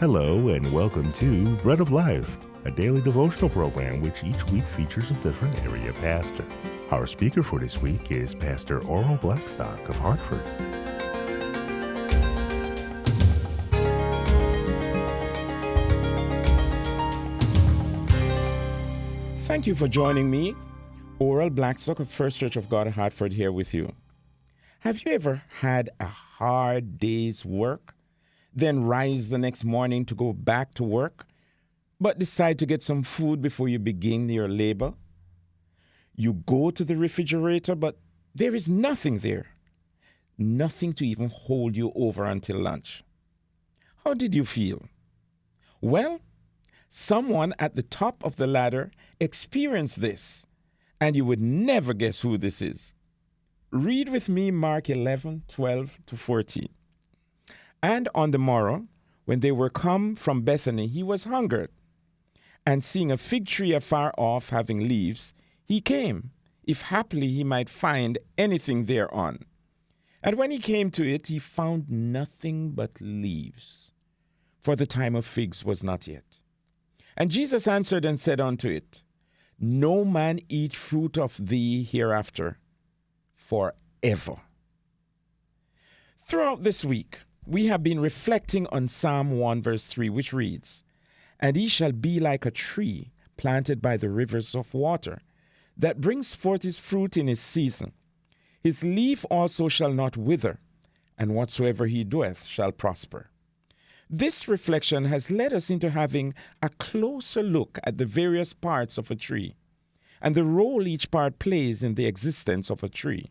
Hello and welcome to Bread of Life, a daily devotional program which each week features a different area pastor. Our speaker for this week is Pastor Oral Blackstock of Hartford. Thank you for joining me, Oral Blackstock of First Church of God, Hartford, here with you. Have you ever had a hard day's work, then rise the next morning to go back to work, but decide to get some food before you begin your labor? You go to the refrigerator, but there is nothing there. Nothing to even hold you over until lunch. How did you feel? Well, someone at the top of the ladder experienced this, and you would never guess who this is. Read with me Mark 11:12-14. And on the morrow, when they were come from Bethany, he was hungered. And seeing a fig tree afar off having leaves, he came, if haply he might find anything thereon. And when he came to it, he found nothing but leaves, for the time of figs was not yet. And Jesus answered and said unto it, No man eat fruit of thee hereafter forever. Throughout this week, we have been reflecting on Psalm 1 verse 3, which reads, And he shall be like a tree planted by the rivers of water, that brings forth his fruit in his season. His leaf also shall not wither, and whatsoever he doeth shall prosper. This reflection has led us into having a closer look at the various parts of a tree, and the role each part plays in the existence of a tree.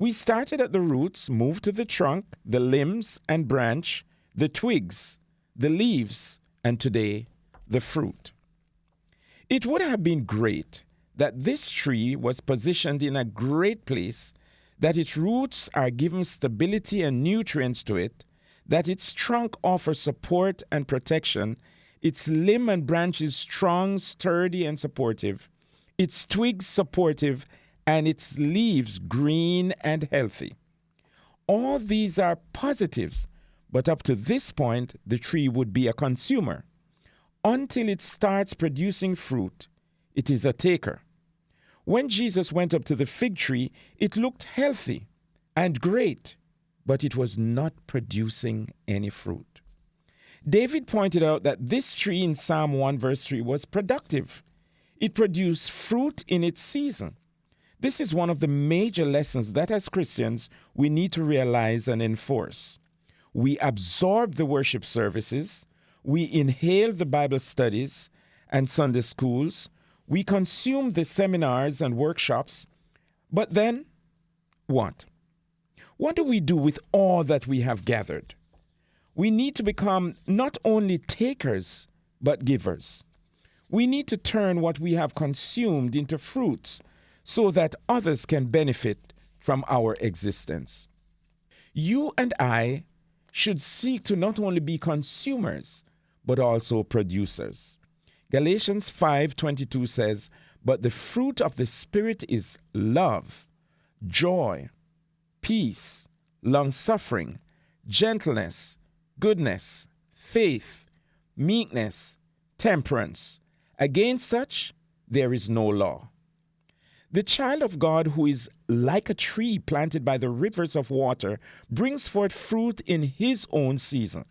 We started at the roots, moved to the trunk, the limbs and branch, the twigs, the leaves, and today, the fruit. It would have been great that this tree was positioned in a great place, that its roots are given stability and nutrients to it, that its trunk offers support and protection, its limb and branches strong, sturdy, and supportive, its twigs supportive, and its leaves green and healthy. All these are positives, but up to this point, the tree would be a consumer. Until it starts producing fruit, it is a taker. When Jesus went up to the fig tree, it looked healthy and great, but it was not producing any fruit. David pointed out that this tree in Psalm 1 verse 3 was productive. It produced fruit in its season. This is one of the major lessons that as Christians we need to realize and enforce. We absorb the worship services, we inhale the Bible studies and Sunday schools, we consume the seminars and workshops, but then what? What do we do with all that we have gathered? We need to become not only takers, but givers. We need to turn what we have consumed into fruits so that others can benefit from our existence. You and I should seek to not only be consumers, but also producers. Galatians 5:22 says, But the fruit of the Spirit is love, joy, peace, long-suffering, gentleness, goodness, faith, meekness, temperance. Against such there is no law. The child of God who is like a tree planted by the rivers of water brings forth fruit in his own season.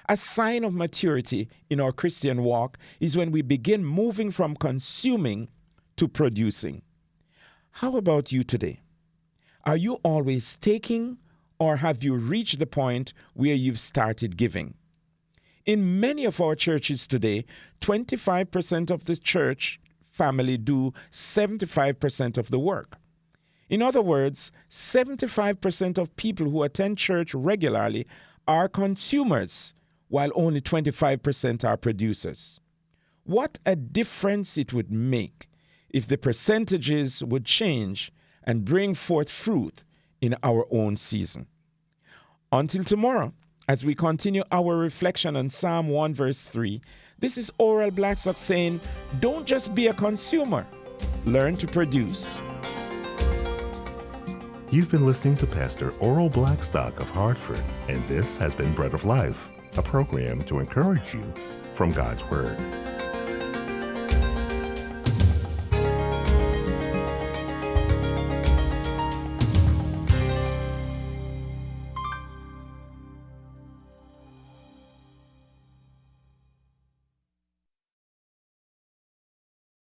A sign of maturity in our Christian walk is when we begin moving from consuming to producing. How about you today? Are you always taking, or have you reached the point where you've started giving? In many of our churches today, 25% of the church family do 75% of the work. In other words, 75% of people who attend church regularly are consumers, while only 25% are producers. What a difference it would make if the percentages would change and bring forth fruit in our own season. Until tomorrow, as we continue our reflection on Psalm 1 verse 3, this is Oral Blackstock saying, don't just be a consumer, learn to produce. You've been listening to Pastor Oral Blackstock of Hartford, and this has been Bread of Life. a program to encourage you from God's Word.